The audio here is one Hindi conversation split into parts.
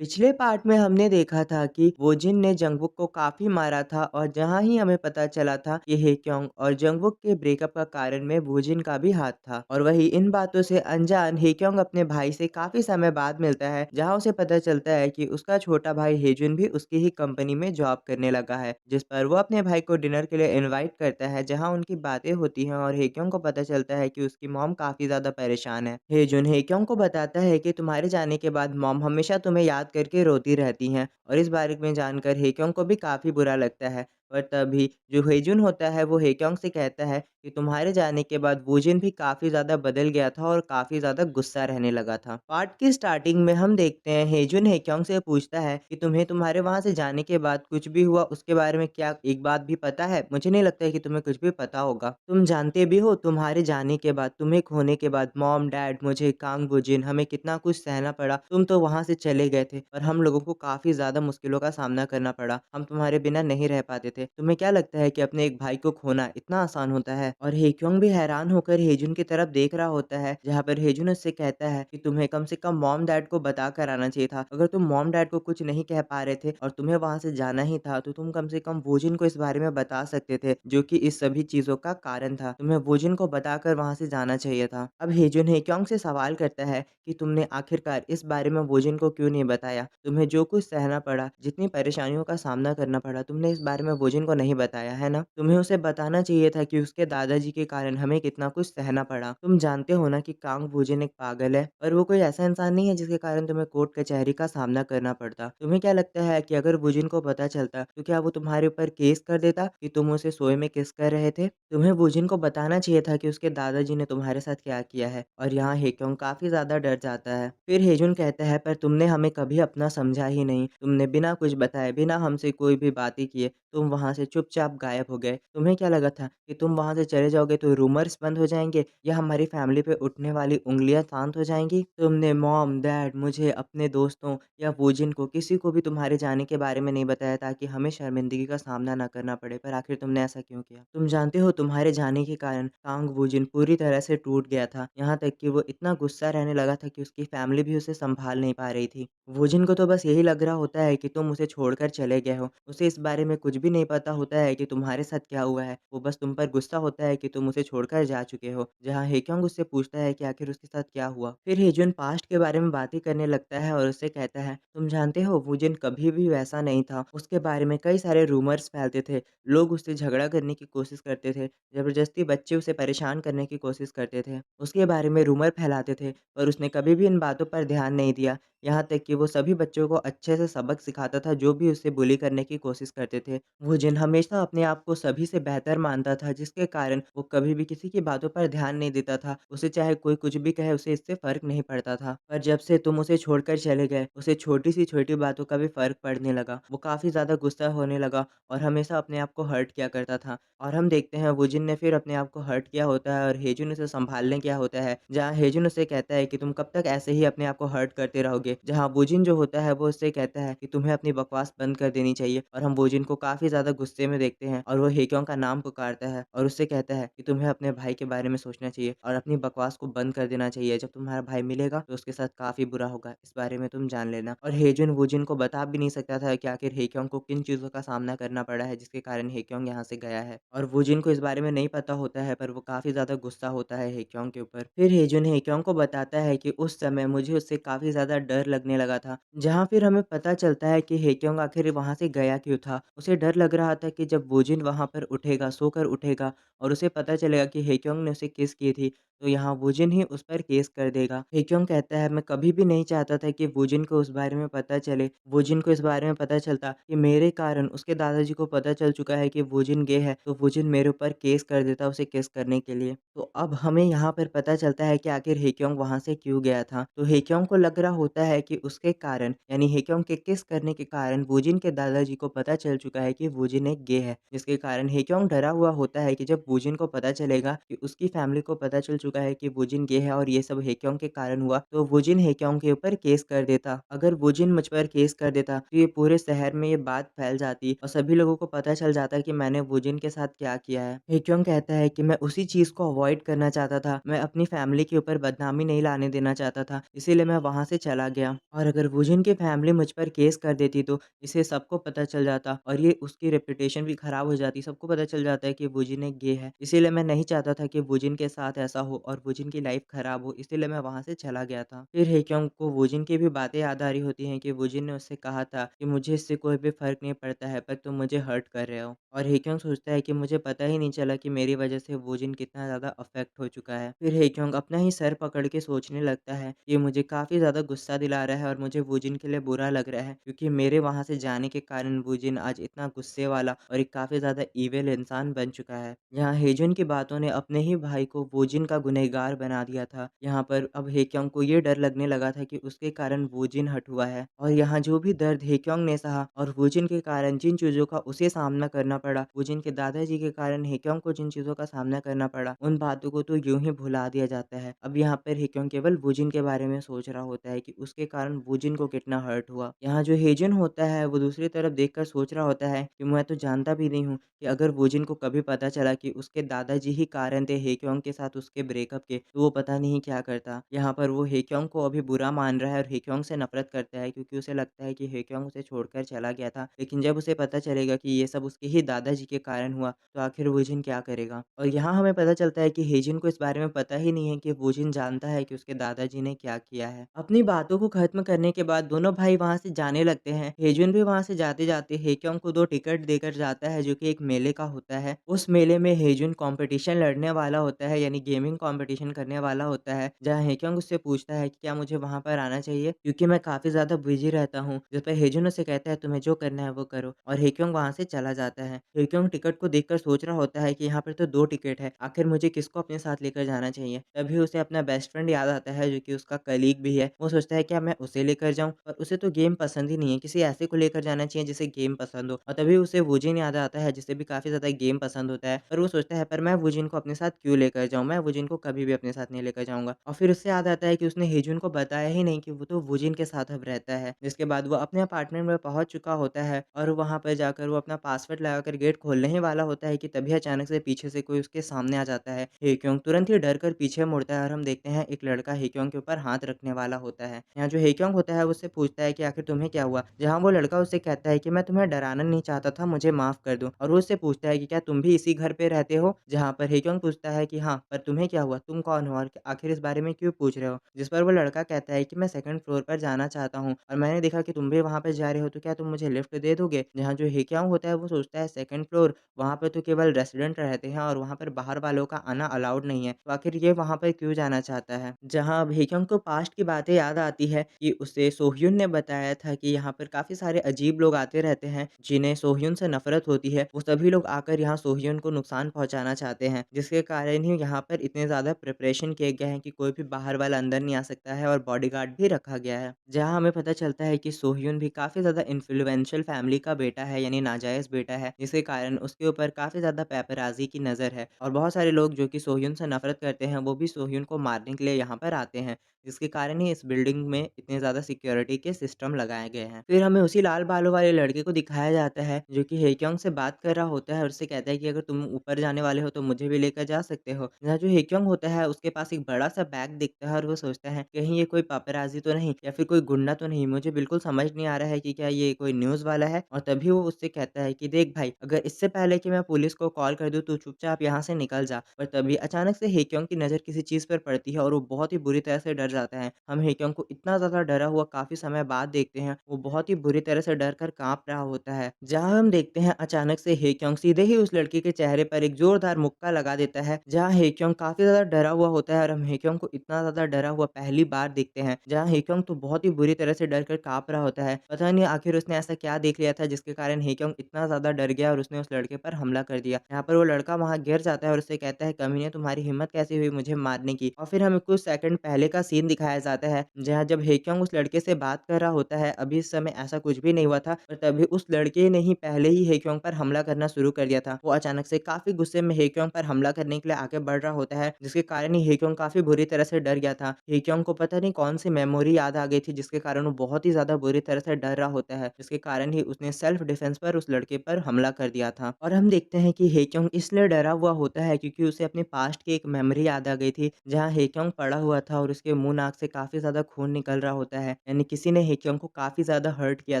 पिछले पार्ट में हमने देखा था कि वोजिन ने जंगवुक को काफी मारा था और जहां ही हमें पता चला था कि हेक्योंग और जंगवुक के ब्रेकअप का कारण में वोजिन का भी हाथ था। और वही इन बातों से अनजान हेक्योंग अपने भाई से काफी समय बाद मिलता है, जहां उसे पता चलता है कि उसका छोटा भाई हेजुन भी उसकी ही कंपनी में जॉब करने लगा है, जिस पर वो अपने भाई को डिनर के लिए इनवाइट करता है, जहां उनकी बातें होती हैं और हेक्योंग को पता चलता है कि उसकी मॉम काफी ज्यादा परेशान है। हेजुन हेक्योंग को बताता है कि तुम्हारे जाने के बाद मॉम हमेशा तुम्हें याद करके रोती रहती हैं, और इस बारे में जानकर हेक्योंग को भी काफ़ी बुरा लगता है। और तभी जो हेजुन होता है वो हेक्योंग से कहता है कि तुम्हारे जाने के बाद वूजिन भी काफ़ी ज़्यादा बदल गया था और काफ़ी ज़्यादा गुस्सा रहने लगा था। पार्ट की स्टार्टिंग में हम देखते हैं हेजुन हेक्योंग से पूछता है कि तुम्हें तुम्हारे वहाँ से जाने के बाद कुछ भी हुआ उसके बारे में क्या एक बात भी पता है? मुझे नहीं लगता है कि तुम्हें कुछ भी पता होगा। तुम जानते भी हो तुम्हारे जाने के बाद, तुम्हें खोने के बाद मॉम, डैड, मुझे, कांग वूजिन हमें कितना कुछ सहना पड़ा। तुम तो वहाँ से चले गए थे और हम लोगों को काफ़ी ज़्यादा मुश्किलों का सामना करना पड़ा। हम तुम्हारे बिना नहीं रह पाते थे। तुम्हें क्या लगता है कि अपने एक भाई को खोना इतना आसान होता है? और हेक्योंग भी हैरान होकर हेजुन की तरफ देख रहा होता है, जहाँ पर हेजुन उससे कहता है कि तुम्हें कम से कम मॉम डैड को बता कर आना चाहिए था। अगर तुम मॉम डैड को कुछ नहीं कह पा रहे थे और तुम्हें वहाँ से जाना ही था, तो तुम कम से कम वोजिन को इस बारे में बता सकते थे, जो कि इस सभी चीज़ों का कारण था। तुम्हें वोजिन को बताकर वहाँ से जाना चाहिए था। अब हेजुन हेक्योंग से सवाल करता है कि तुमने आखिरकार इस बारे में वोजिन को क्यों नहीं बताया? तुम्हें जो कुछ सहना पड़ा, जितनी परेशानियों का सामना करना पड़ा, तुमने इस बारे में वोजिन को नहीं बताया, है ना? तुम्हें उसे बताना चाहिए था कि उसके दादाजी के कारण हमें कितना कुछ सहना पड़ा। तुम जानते हो ना कि कांग वोजिन एक पागल है और वो कोई ऐसा इंसान नहीं है जिसके कारण तुम्हें कोर्ट कचहरी का सामना करना पड़ता। तुम्हें क्या लगता है कि अगर वोजिन को पता चलता, तो क्या वो तुम्हारे ऊपर केस कर देता कि तुम उसे सोए में किस कर रहे थे? तुम्हें वोजिन को बताना चाहिए था कि उसके दादाजी ने तुम्हारे साथ क्या किया है। और यहाँ हेक्योंग काफ़ी ज़्यादा डर जाता है। फिर हेजुन कहता है, पर तुमने हमें कभी अपना समझा ही नहीं। तुमने बिना कुछ बताए, बिना हमसे कोई भी बातें किए, तुम वहाँ से चुपचाप गायब हो गए। तुम्हें क्या लगा था कि तुम वहाँ से चले जाओगे तो रूमर्स बंद हो जाएँगे या हमारी फैमिली पे उठने वाली उँगलियाँ शांत हो जाएँगी? तुमने मॉम, डैड, मुझे, अपने दोस्तों या वोजिन को, किसी को भी तुम्हारे जाने के बारे में नहीं बताया ताकि हमें शर्मिंदगी का सामना ना करना पड़े। पर आखिर तुमने ऐसा क्यों किया? तुम जानते हो तुम्हारे जाने के कारण कांग वूजिन पूरी तरह से टूट गया था। यहाँ तक कि वो इतना गुस्सा रहने लगा था कि उसकी फैमिली भी उसे सँभाल नहीं पा रही थी। वूजिन को तो बस यही लग रहा होता है कि तुम उसे छोड़कर चले गए हो। उसे इस बारे में कुछ भी नहीं पता होता है कि तुम्हारे साथ क्या हुआ है। वो बस तुम पर गुस्सा होता है कि तुम उसे छोड़कर जा चुके हो। जहाँ हेक्योंग उससे पूछता है कि आखिर उसके साथ क्या हुआ? फिर हेजुन पास्ट के बारे में बातें करने लगता है और उससे कहता है, तुम जानते हो वूजिन कभी भी वैसा नहीं था। उसके बारे में कई सारे रूमर्स फैलते थे। लोग उससे झगड़ा करने की कोशिश करते थे। ज़बरदस्ती बच्चे उसे परेशान करने की कोशिश करते थे। उसके बारे में रूमर फैलाते थे, पर उसने कभी भी इन बातों पर ध्यान नहीं दिया। यहाँ तक कि वो सभी बच्चों को अच्छे से सबक सिखाता था जो भी उससे बुली करने की कोशिश करते थे। वो जिन हमेशा अपने आप को सभी से बेहतर मानता था, जिसके कारण वो कभी भी किसी की बातों पर ध्यान नहीं देता था। उसे चाहे कोई कुछ भी कहे, उसे इससे फ़र्क नहीं पड़ता था। पर जब से तुम उसे छोड़कर चले गए, उसे छोटी से छोटी बातों का भी फ़र्क पड़ने लगा। वो काफ़ी ज़्यादा गुस्सा होने लगा और हमेशा अपने आप को हर्ट किया करता था। और हम देखते हैं वुजिन ने फिर अपने आप को हर्ट किया होता है और हेजुन उसे सँभालने गया होता है, जहाँ हेजुन उसे कहता है कि तुम कब तक ऐसे ही अपने आप को हर्ट करते रहोगे। जहाँ वुजिन जो होता है वो उससे कहता है कि तुम्हें अपनी बकवास बंद कर देनी चाहिए, और हम वुजिन को काफ़ी ज़्यादा गुस्से में देखते हैं और वो हेक्योंग का नाम पुकारता है और उससे कहता है कि तुम्हें अपने भाई के बारे में सोचना चाहिए और अपनी बकवास को बंद कर देना चाहिए। जब तुम्हारा भाई मिलेगा तो उसके साथ काफ़ी बुरा होगा, इस बारे में तुम जान लेना। और हेजुन वुजिन को बता भी नहीं सकता था कि आखिर हेक्योंग को किन चीज़ों का सामना करना पड़ा है जिसके कारण हेक्योंग यहाँ से गया है। और वुजिन को इस बारे में नहीं पता होता है, पर वो काफ़ी ज़्यादा गुस्सा होता है हेक्योंग के ऊपर। फिर हेजुन हेक्योंग को बताता है कि उस समय मुझे उससे काफ़ी ज़्यादा डर लगने लगा था, जहाँ फिर हमें पता चलता है कि हेक्योंग आखिर वहाँ से गया क्यों था। उसे डर लग रहा था कि जब वुजिन वहाँ पर उठेगा, सोकर उठेगा और उसे पता चलेगा कि हेक्योंग ने उसे किस की थी, तो यहाँ वुजिन ही उस पर केस कर देगा। हेक्योंग कहता है, मैं कभी भी नहीं चाहता था कि वुजिन को उस बारे में पता चले। वुजिन को इस बारे में पता चलता कि मेरे कारण उसके दादाजी को पता चल चुका है कि वुजिन गे है, तो वुजिन मेरे ऊपर केस कर देता उसे किस करने के लिए। तो अब हमें यहाँ पर पता चलता है कि आखिर हेक्योंग वहाँ से क्यों गया था। तो हेक्योंग को लग रहा होता है कि उसके कारण, यानी हेक्योंग के किस करने के कारण वुजिन के दादाजी को पता चल चुका है कि वुजिन एक गे है। जिसके कारण हेक्योंग डरा हुआ होता है कि जब वुजिन को पता चलेगा कि उसकी फैमिली को पता चल चुका है कि वुजिन गे है और ये सब हेक्योंग के कारण हुआ, तो वुजिन हेक्योंग के ऊपर केस कर देता। अगर वुजिन मुझ पर केस कर देता तो ये पूरे शहर में ये बात फैल जाती और सभी लोगों को पता चल जाता कि मैंने वुजिन के साथ क्या किया है। हेक्योंग कहता है कि मैं उसी चीज़ को अवॉइड करना चाहता था। मैं अपनी फैमिली के ऊपर बदनामी नहीं लाने देना चाहता था, इसीलिए मैं वहाँ से चला गया। और अगर वुजिन की फैमिली मुझ पर केस कर देती तो इसे सबको पता चल जाता और ये उसकी रेपुटेशन भी खराब हो जाती। सबको पता चल जाता है कि वुजिन एक गे है। इसीलिए मैं नहीं चाहता था कि वुजिन के साथ ऐसा हो और वुजिन की लाइफ खराब हो, इसीलिए मैं वहाँ से चला गया था। फिर हेक्योंग को वुजिन की भी बातें याद आ रही होती हैं कि वुजिन ने उससे कहा था कि मुझे इससे कोई भी फ़र्क नहीं पड़ता है, पर तुम मुझे हर्ट कर रहे हो। और हेक्योंग सोचता है कि मुझे पता ही नहीं चला कि मेरी वज़ह से वुजिन कितना ज़्यादा अफ़ेक्ट हो चुका है। फिर हेक्योंग अपना ही सर पकड़ के सोचने लगता है कि मुझे काफ़ी ज़्यादा गुस्सा दिला रहा है और मुझे वुजिन के लिए बुरा लग रहा है, क्योंकि मेरे वहाँ से जाने के कारण वुजिन आज इतना गुस्से वाला और एक काफ़ी ज़्यादा ईविल इंसान बन चुका है। यहाँ हेजुन की बातों ने अपने ही भाई को वुजिन का गुनहगार बना दिया था। यहाँ पर अब हेक्योंग को ये डर लगने लगा था कि उसके कारण वुजिन हट हुआ है। और यहाँ जो भी दर्द हेक्योंग ने सहा और वुजिन के कारण जिन चीज़ों का उसे सामना करना पड़ा, वुजिन के दादाजी के कारण हेक्योंग को जिन चीज़ों का सामना करना पड़ा, उन बातों को तो यूँ ही भुला दिया जाता है। अब यहाँ पर हेक्योंग केवल वुजिन के बारे में सोच रहा होता है कि उसके कारण वुजिन को कितना हर्ट हुआ। यहाँ जो हेजुन होता है वो दूसरी तरफ देखकर सोच रहा होता है कि मैं तो जानता भी नहीं हूँ कि अगर वुजिन को कभी पता चला कि उसके दादाजी ही कारण थे हेक्योंग के साथ उसके ब्रेकअप के, तो वो पता नहीं क्या करता। यहाँ पर वो हेक्योंग को अभी बुरा मान रहा है और हेक्योंग से नफ़रत करता है, क्योंकि उसे लगता है कि हेक्योंग उसे छोड़कर चला गया था। लेकिन जब उसे पता चलेगा कि ये सब उसके ही दादाजी के कारण हुआ, तो आखिर वुजिन क्या करेगा? और यहाँ हमें पता चलता है कि हेजिन को इस बारे में पता ही नहीं है कि वुजिन जानता है कि उसके दादाजी ने क्या किया है। अपनी बातों को खत्म करने के बाद दोनों भाई वहाँ से जाने लगते हैं। हेजुन भी वहाँ से जाते-जाते हेक्योंग को 2 टिकट देकर जाता है, जो कि एक मेले का होता है। उस मेले में हेजुन कॉम्पिटिशन लड़ने वाला होता है, यानी गेमिंग कॉम्पिटिशन करने वाला होता है, जहाँ हेक्योंग उससे पूछता है कि क्या मुझे वहाँ पर आना चाहिए? क्योंकि मैं काफ़ी ज़्यादा बिज़ी रहता हूँ। जिस पे हेजुन उसे कहता है तुम्हें जो करना है वो करो, और हेक्योंग वहाँ से चला जाता है। हेक्योंग टिकट को देखकर सोच रहा होता है कि यहाँ पर तो 2 टिकट है, आखिर मुझे किसको अपने साथ लेकर जाना चाहिए? तभी उसे अपना बेस्ट फ्रेंड याद आता है, जो कि उसका कलीग भी है। वो सोचता है क्या मैं उसे लेकर जाऊँ? पर उसे तो गेम पसंद ही नहीं है, किसी ऐसे को लेकर जाना चाहिए जिसे गेम पसंद हो। और तभी उसे वुजिन याद आता है, जिसे भी काफ़ी ज़्यादा गेम पसंद होता है। पर वो सोचता है पर मैं वुजिन को अपने साथ क्यों लेकर जाऊँ? मैं वुजिन को कभी भी अपने साथ नहीं लेकर जाऊँगा। और फिर उससे याद आता है कि उसने हेजुन को बताया ही नहीं कि वो तो वुजिन के साथ अब रहता है। जिसके बाद वो अपने अपार्टमेंट में पहुँच चुका होता है और वहाँ पर जाकर वो अपना पासवर्ड लगाकर गेट खोलने ही वाला होता है कि तभी अचानक से पीछे से कोई उसके सामने आ जाता है। हेक्योंग तुरंत ही डर कर पीछे मुड़ता है और हम देखते हैं एक लड़का हेक्योंग के ऊपर हाथ रखने वाला होता है। यहाँ जो हेक्योंग होता है वो उससे पूछता है कि आखिर तुम्हें क्या हुआ? जहाँ वो लड़का उससे कहता है कि मैं तुम्हें डराना नहीं चाहता था, मुझे माफ़ कर दो। और वो उससे पूछता है कि क्या तुम भी इसी घर पे रहते हो? जहाँ पर हेक्योंग पूछता है कि हाँ, पर तुम्हें क्या हुआ? तुम कौन हो और आखिर इस बारे में क्यों पूछ रहे हो? जिस पर वो लड़का कहता है कि मैं सेकंड फ्लोर पर जाना चाहता हूँ और मैंने देखा कि तुम भी वहाँ पे जा रहे हो, तो क्या तुम मुझे लिफ्ट दे दोगे? जहाँ जो हेक्योंग होता है वो सोचता है सेकंड फ्लोर, वहाँ पे तो केवल रेसिडेंट रहते हैं और वहाँ पर बाहर वालों का आना अलाउड नहीं है, तो आखिर ये वहाँ पर क्यों जाना चाहता है? जहाँ अब हेक्योंग को पास्ट की बातें याद आती है कि उसे सोह्युन ने बताया था कि यहाँ पर काफ़ी सारे अजीब लोग आते रहते हैं, जिन्हें सोह्युन से नफ़रत होती है। वो सभी लोग आकर यहाँ सोह्युन को नुकसान पहुँचाना चाहते हैं, जिसके कारण ही यहाँ पर इतने ज़्यादा प्रिपरेशन किए गए हैं कि कोई भी बाहर वाला अंदर नहीं आ सकता है और बॉडीगार्ड भी रखा गया है। जहाँ हमें पता चलता है कि सोह्युन भी काफ़ी ज़्यादा इन्फ्लुएंशियल फैमिली का बेटा है, यानी नाजायज़ बेटा है, जिसके कारण उसके ऊपर काफ़ी ज़्यादा पेपराज़ी की नज़र है और बहुत सारे लोग जो कि सोह्युन से नफ़रत करते हैं, वो भी सोह्युन को मारने के लिए यहाँ पर आते हैं, जिसके कारण ही इस बिल्डिंग में इतने ज़्यादा सिक्योरिटी के सिस्टम लगाए गए हैं। फिर हमें उसी लाल बालों वाले लड़के को दिखाया जाता है, जो कि हेक्योंग से बात कर रहा होता है और उससे कहता है कि अगर तुम ऊपर जाने वाले हो, तो मुझे भी लेकर जा सकते हो। यहाँ जो हेक्योंग होता है, उसके पास एक बड़ा-सा बैग दिखता है और वो सोचता है, कहीं ये कोई पापराज़ी तो नहीं या फिर कोई गुंडा तो नहीं? मुझे बिल्कुल समझ नहीं आ रहा है कि क्या ये कोई न्यूज़ वाला है? और तभी वो उससे कहता है कि देख भाई, अगर इससे पहले कि मैं पुलिस को कॉल कर दूँ, तू चुपचाप यहाँ से निकल जा। पर तभी अचानक से हेक्योंग की नज़र किसी चीज़ पर पड़ती है और वो बहुत ही बुरी तरह से डर जाता है। हम हेक्योंग को इतना ज़्यादा डरा हुआ काफ़ी समय बाद देखते हैं, वो बहुत ही बुरी तरह से डर कर काँप रहा होता है। जहाँ हम देखते हैं अचानक से हेक्योंग सीधे ही उस लड़के के चेहरे पर एक ज़ोरदार मुक्का लगा देता है, जहाँ हेक्योंग काफ़ी ज़्यादा डरा हुआ होता है और हम हेक्योंग को इतना ज़्यादा डरा हुआ पहली बार देखते हैं, जहाँ हेक्योंग तो बहुत ही बुरी तरह से डर कर काँप रहा होता है। पता नहीं आखिर उसने ऐसा क्या देख लिया था जिसके कारण हेक्योंग इतना ज़्यादा डर गया और उसने उस लड़के पर हमला कर दिया। यहाँ पर वो लड़का वहाँ गिर जाता है और उससे कहता है कमीने, तुम्हारी हिम्मत कैसे हुई मुझे मारने की? और फिर हमें कुछ सेकंड पहले का सीन दिखाया जाता है, जहाँ जब हेक्योंग उस लड़के से बात कर रहा होता है, अभी इस समय ऐसा कुछ भी नहीं हुआ था, पर तभी उस लड़के ने ही पहले ही हेक्योंग पर हमला करना शुरू कर दिया था। वो अचानक से काफ़ी गुस्से में हेक्योंग पर हमला करने के लिए आगे बढ़ रहा होता है, जिसके कारण ही हेक्योंग काफ़ी बुरी तरह से डर गया था। हेक्योंग को पता नहीं कौन-सी मेमोरी याद आ गई थी, जिसके कारण वो बहुत ही ज़्यादा बुरी तरह से डर रहा होता है, जिसके कारण ही उसने सेल्फ डिफेंस पर उस लड़के पर हमला कर दिया था। और हम देखते हैं कि हेक्योंग इसलिए डरा हुआ होता है क्योंकि उसे अपने पास्ट की एक मेमोरी याद आ गई थी, जहाँ हेक्योंग पड़ा हुआ था और उसके मुँह नाक से काफ़ी ज़्यादा खून निकल रहा होता है। यानी किसी ने हेक्योंग को काफ़ी ज़्यादा हर्ट किया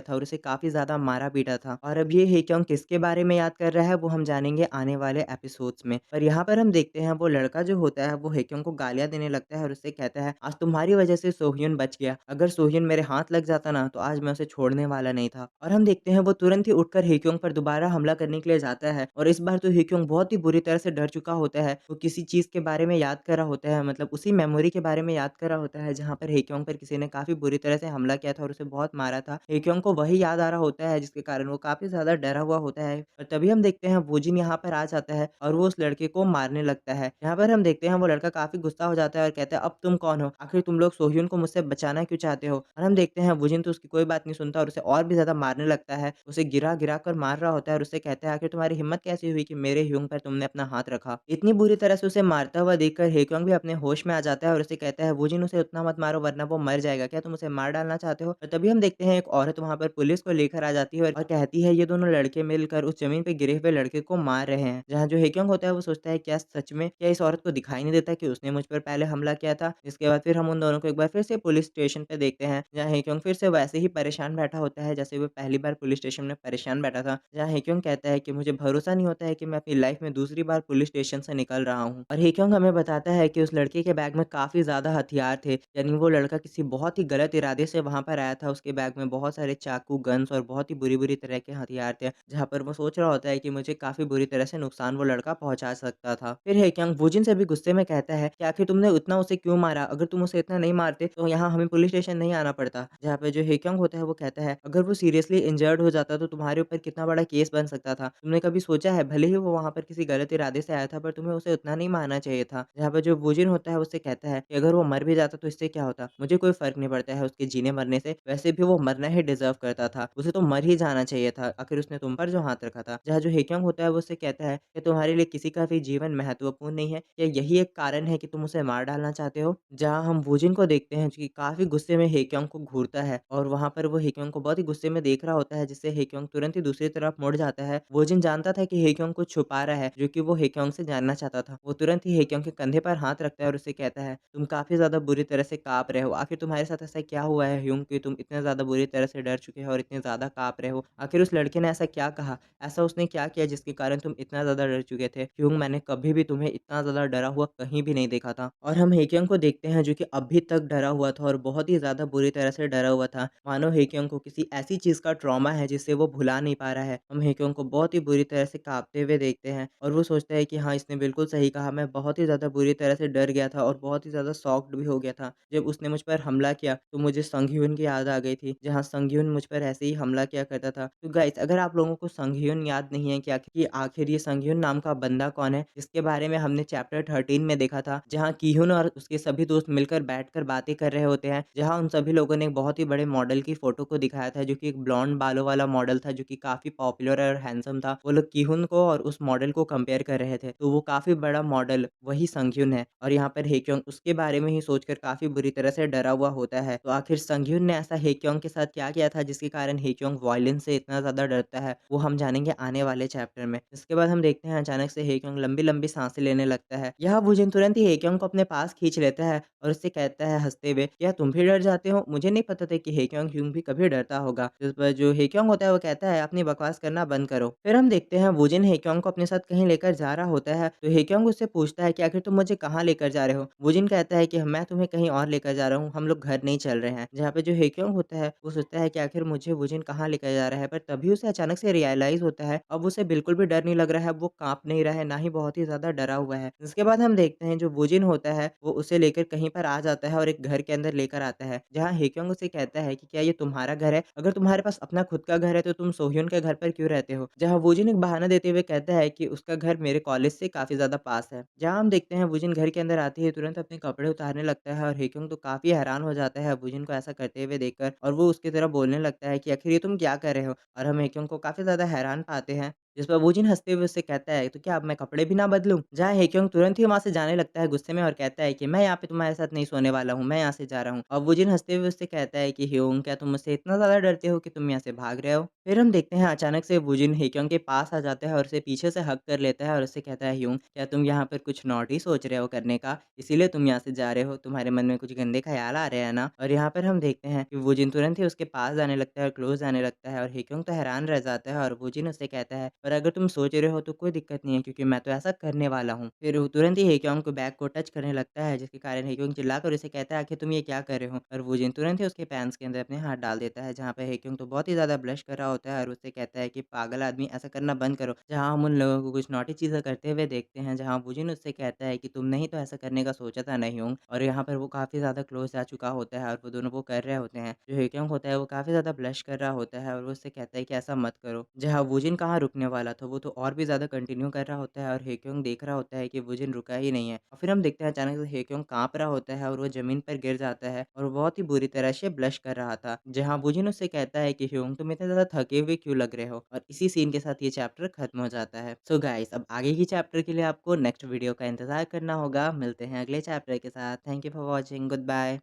था और उसे काफ़ी ज़्यादा मारा-पीटा था। और अब ये हेक्योंग किसके बारे में याद कर रहा है वो हम जानेंगे आने वाले एपिसोड्स में। पर यहाँ पर हम देखते हैं वो लड़का जो होता है वो हेक्योंग को गालियाँ देने लगता है और उससे कहता है, आज तुम्हारी वज़ह से सोह्युन बच गया। अगर सोह्युन मेरे हाथ लग जाता ना तो आज मैं उसे छोड़ने वाला नहीं था। और हम देखते हैं वो तुरंत ही उठकर हेक्योंग पर दोबारा हमला करने के लिए जाता है और इस बार तो हेक्योंग बहुत ही बुरी तरह से डर चुका होता है। वो किसी चीज़ के बारे में याद कर रहा होता है, मतलब उसी मेमोरी के बारे में याद कर रहा होता है जहाँ पर हेक्योंग पर किसी ने काफ़ी बुरी तरह से हमला किया था और उसे बहुत मारा था। हेक्योंग को वही याद आ रहा होता है जिसके कारण वो काफ़ी ज़्यादा डरा हुआ होता है। और तभी हम देखते हैं वोजिन यहाँ पर आ जाता है और वो उस लड़के को मारने लगता है। यहाँ पर हम देखते हैं वो लड़का काफ़ी गुस्सा हो जाता है और कहता है, अब तुम कौन हो? आखिर तुम लोग सोह्युन को मुझसे बचाना क्यों चाहते हो? और हम देखते हैं वोजिन तो उसकी कोई बात नहीं सुनता और उसे और भी ज़्यादा मारने लगता है। उसे गिरा-गिरा कर मार रहा होता है और उससे कहता है, आखिर तुम्हारी हिम्मत कैसे हुई कि मेरे ह्यूंग पर तुमने अपना हाथ रखा? इतनी बुरी तरह से उसे मारता हुआ देखकर हेक्योंग भी अपने होश में आ जाता है और उसे कहता है, वोजिन उसे उतना मत मारो वरना वो मर जाएगा। क्या तुम उसे मार डालना चाहते हो? और तभी हम देखते हैं एक औरत वहाँ पर पुलिस को लेकर आ जाती है और कहती है ये दोनों लड़के मिलकर उस ज़मीन पे गिरे हुए लड़के को मार रहे हैं। जहाँ जो हेक्योंग होता है वो सोचता है, क्या सच में क्या इस औरत को दिखाई नहीं देता कि उसने मुझ पर पहले हमला किया था? इसके बाद फिर हम उन दोनों को एक बार फिर से पुलिस स्टेशन पे देखते हैं, जहाँ हेक्योंग फिर से वैसे ही परेशान बैठा होता है जैसे वो पहली बार पुलिस स्टेशन में परेशान बैठा था। जहाँ हेक्योंग कहता है कि मुझे भरोसा नहीं होता है कि मैं अपनी लाइफ में दूसरी बार पुलिस स्टेशन से निकल रहा हूँ। और हेक्योंग हमें बताता है कि उस लड़के के बैग में काफ़ी ज़्यादा हथियार थे, यानी वो लड़का किसी बहुत ही गलत इरादे से वहाँ पर आया था। उसके बैग में बहुत सारे चाकू, गन्स और बहुत ही बुरी-बुरी तरह के हथियार थे, जहाँ पर वो सोच रहा होता है कि मुझे काफ़ी बुरी तरह से नुकसान वो लड़का पहुँचा सकता था। फिर हेक्योंग वूजिन से भी गुस्से में कहता है कि आखिर तुमने उतना उसे क्यों मारा? अगर तुम उसे इतना नहीं मारते तो यहाँ हमें पुलिस स्टेशन नहीं आना पड़ता। जहाँ पे जो हेक्योंग होता है वो कहता है, अगर वो सीरियसली इंजर्ड हो जाता तो तुम्हारे ऊपर कितना बड़ा केस बन सकता था। तुमने कभी सोचा है, भले ही वो वहाँ पर किसी गलत इरादे से आया था पर तुम्हें उसे उतना नहीं मारना चाहिए था। जहाँ पे जो वूजिन होता है उससे कहता है कि अगर वो मर भी जाता तो इससे क्या होता? मुझे कोई फ़र्क नहीं पड़ता है उसके जीने मरने से, वैसे भी वो मरना ही डिज़र्व करता था। उसे तो मर ही जाना चाहिए था, आखिर उसने तुम पर जो हाथ रखा था। जहाँ जो हेक्योंग होता है वो उससे कहता है कि तुम्हारे लिए किसी का भी जीवन महत्वपूर्ण नहीं है, क्या यही एक कारण है कि तुम उसे मार डालना चाहते हो? जहाँ हम वूजिन को देखते हैं जो कि काफ़ी गुस्से में हेक्योंग को घूरता है और वहाँ पर वो हेक्योंग को बहुत ही गुस्से में देख रहा होता है, जिससे हेक्योंग तुरंत ही दूसरी तरफ मुड़ जाता है। वूजिन जानता था कि हेक्योंग कुछ छुपा रहा है, जो कि वो हेक्योंग से जानना चाहता था। वो तुरंत ही हेक्योंग के कंधे पर हाथ रखता है और उससे कहता है, तुम काफ़ी ज़्यादा बुरी तरह से काँप रहे हो। आखिर तुम्हारे साथ ऐसा क्या हुआ है ह्यूम कि तुम इतने ज़्यादा बुरी तरह से डर चुके हो और इतने ज़्यादा काँप रहे हो? आखिर उस लड़के ने ऐसा क्या कहा? ऐसा उसने क्या किया जिसके कारण तुम इतना ज़्यादा डर चुके थे? ह्यूंग, मैंने कभी भी तुम्हें इतना ज़्यादा डरा हुआ कहीं भी नहीं देखा था। और हम हेक्योंग को देखते हैं जो कि अभी तक डरा हुआ था और बहुत ही ज़्यादा बुरी तरह से डरा हुआ था। मानो हेक्योंग को किसी ऐसी चीज़ का ट्रॉमा है जिसे वो भुला नहीं पा रहा है। हम हेक्योंग को बहुत ही बुरी तरह से काँपते हुए देखते हैं और वो सोचता है कि हाँ, इसने बिल्कुल सही कहा, मैं बहुत ही ज़्यादा बुरी तरह से डर गया था और बहुत ही ज़्यादा शॉक्ड भी हो गया था। जब उसने मुझ पर हमला किया तो मुझे संग-ह्यून की याद आ गई थी, जहाँ संग-ह्यून मुझ पर ऐसे ही हमला किया करता था। तो गाइस, अगर आप लोगों को संग-ह्यून याद नहीं है कि आखिर ये संग-ह्यून नाम का बंदा कौन है, जिसके बारे में हमने चैप्टर 13 में देखा था, जहाँ की-हुन और उसके सभी दोस्त मिलकर बैठकर बातें कर रहे होते हैं, जहाँ उन सभी लोगों ने एक बहुत ही बड़े मॉडल की फ़ोटो को दिखाया था, जो कि एक ब्लॉन्ड बालों वाला मॉडल था, जो कि काफ़ी पॉपुलर और हैंडसम था। वो लोग की-हुन को और उस मॉडल को कंपेयर कर रहे थे, तो वो काफ़ी बड़ा मॉडल वही संग-ह्यून है और यहाँ पर हेक्योंग उसके बारे में ही सोचकर काफ़ी बुरी तरह से डरा हुआ होता है। तो आखिर संग-ह्यून ने ऐसा हेक्योंग के साथ क्या किया था जिसके कारण हेक्योंग वॉयलेंस से इतना ज़्यादा डरता है, वो हम जानेंगे आने वाले चैप्टर में। इसके बाद हम देखते हैं अचानक से हेक्योंग लंबी-लंबी साँसें लेने लगता है। यह वूजिन तुरंत ही हेक्योंग को अपने पास खींच लेता है और उससे कहता है हँसते हुए, क्या तुम भी डर जाते हो? मुझे नहीं पता था कि हेक्योंग ह्यूंग भी कभी डरता होगा। इस पर जो हेक्योंग होता है वो कहता है, अपनी बकवास करना बंद करो। फिर हम देखते हैं वूजिन हेक्योंग को अपने साथ कहीं लेकर जा रहा होता है, तो हेक्योंग उससे पूछता है कि आखिर तुम मुझे कहाँ लेकर जा रहे हो? वूजिन कहता है कि मैं तुम्हें कहीं और लेकर जा रहा हूँ, हम लोग घर नहीं चल रहे हैं। जहाँ पे जो हेक्योंग होता है वो सोचता है कि आखिर मुझे वूजिन कहाँ लेकर जा रहा है, पर तभी उसे अचानक से रियलाइज़ होता है, अब उसे बिल्कुल भी डर नहीं लग रहा है, वो काँप नहीं रहा है, ना ही बहुत ही ज़्यादा डरा हुआ है। इसके बाद हम देखते हैं जो वूजिन होता है वो उसे लेकर कहीं पर आ जाता है और एक घर के अंदर लेकर आता है, जहाँ हेक्योंग उसे कहता है कि क्या ये तुम्हारा घर है? अगर तुम्हारे पास अपना खुद का घर है तो तुम सोह्युन के घर पर क्यों रहते हो? जहाँ वूजिन एक बहाना देते हुए कहता है कि उसका घर मेरे कॉलेज से काफ़ी ज़्यादा पास है। जहाँ हम देखते हैं वूजिन घर के अंदर आते ही तुरंत अपने कपड़े उतारने लगता है और हेक्योंग तो काफ़ी हैरान हो जाता है वूजिन को ऐसा करते हुए देखकर और वो उसकी तरफ बोलने लगता है कि आखिर ये तुम क्या कर रहे हो? और हम हेक्योंग को काफ़ी ज़्यादा हैरान पाते हैं। जिस पर वूजिन हँसते हुए उससे कहता है, "तो क्या अब मैं कपड़े भी ना बदलूँ?" जहाँ हेक्योंग तुरंत ही वहाँ से जाने लगता है गुस्से में और कहता है कि मैं यहाँ पे तुम्हारे साथ नहीं सोने वाला हूँ, मैं यहाँ से जा रहा हूँ। अब वूजिन हँसते हुए उससे कहता है कि ह्योंग, क्या तुम मुझसे इतना ज़्यादा डरते हो कि तुम यहाँ से भाग रहे हो? फिर हम देखते हैं अचानक से वूजिन हेक्योंग के पास आ जाता है और उसे पीछे से हग कर लेता है और उससे कहता है, "ह्योंग, क्या तुम यहाँ पर कुछ नॉटी सोच रहे हो करने का? इसीलिए तुम यहाँ से जा रहे हो? तुम्हारे मन में कुछ गंदे ख़्याल आ रहे हैं ना?" और यहाँ पर हम देखते हैं कि वूजिन तुरंत ही उसके पास जाने लगता है और क्लोज़ आने लगता है और हेक्योंग तो हैरान रह जाता है और वूजिन उससे कहता है, "पर अगर तुम सोच रहे हो तो कोई दिक्कत नहीं है क्योंकि मैं तो ऐसा करने वाला हूँ।" फिर वो तुरंत ही हेक्योंग को बैक को टच करने लगता है जिसके कारण हेक्योंग चिल्लाकर उसे कहता है, "आखिर तुम ये क्या कर रहे हो?" और वूजिन तुरंत ही उसके पैंट्स के अंदर अपने हाथ डाल देता है जहाँ पे हेक्योंग तो बहुत ही ज़्यादा ब्लश कर रहा होता है और उससे कहता है कि पागल आदमी ऐसा करना बंद करो। जहाँ हम उन लोगों को कुछ नॉटी चीज़ें करते हुए देखते हैं जहाँ वूजिन उससे कहता है कि तुमने ही तो ऐसा करने का सोचा था ना ह्योंग। और यहाँ पर वो काफ़ी ज़्यादा क्लोज़ जा चुका होता है और वो दोनों वो कर रहे होते हैं। जो हेक्योंग होता है वो काफ़ी ज़्यादा ब्लश कर रहा होता है और वो उससे कहता है कि ऐसा मत करो। जहाँ वूजिन कहाँ रुकने वाला था वो तो और भी ज़्यादा कंटिन्यू कर रहा होता है और हेक्योंग देख रहा होता है कि वूजिन रुका ही नहीं है। और फिर हम देखते हैं अचानक से हेक्योंग काँप रहा होता है और वो ज़मीन पर गिर जाता है और वो बहुत ही बुरी तरह से ब्लश कर रहा था। जहाँ वूजिन उससे कहता है कि ह्योंग, तुम इतने ज़्यादा थके हुए क्यों लग रहे हो? और इसी सीन के साथ ये चैप्टर खत्म हो जाता है। सो गाइस, अब आगे की चैप्टर के लिए आपको नेक्स्ट वीडियो का इंतज़ार करना होगा। मिलते हैं अगले चैप्टर के साथ। Thank you for watching. Good bye.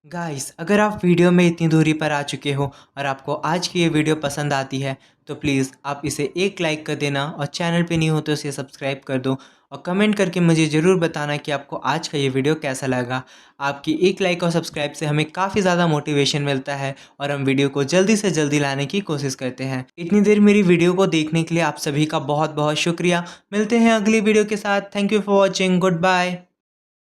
Guys, अगर आप वीडियो में इतनी दूरी पर आ चुके हो और आपको आज की ये वीडियो पसंद आती है तो प्लीज़ आप इसे एक लाइक कर देना और चैनल पे नहीं हो तो इसे सब्सक्राइब कर दो और कमेंट करके मुझे ज़रूर बताना कि आपको आज का ये वीडियो कैसा लगा। आपकी एक लाइक और सब्सक्राइब से हमें काफ़ी ज़्यादा मोटिवेशन मिलता है और हम वीडियो को जल्दी से जल्दी लाने की कोशिश करते हैं। इतनी देर मेरी वीडियो को देखने के लिए आप सभी का बहुत बहुत शुक्रिया। मिलते हैं अगली वीडियो के साथ। Thank you for watching. Good bye.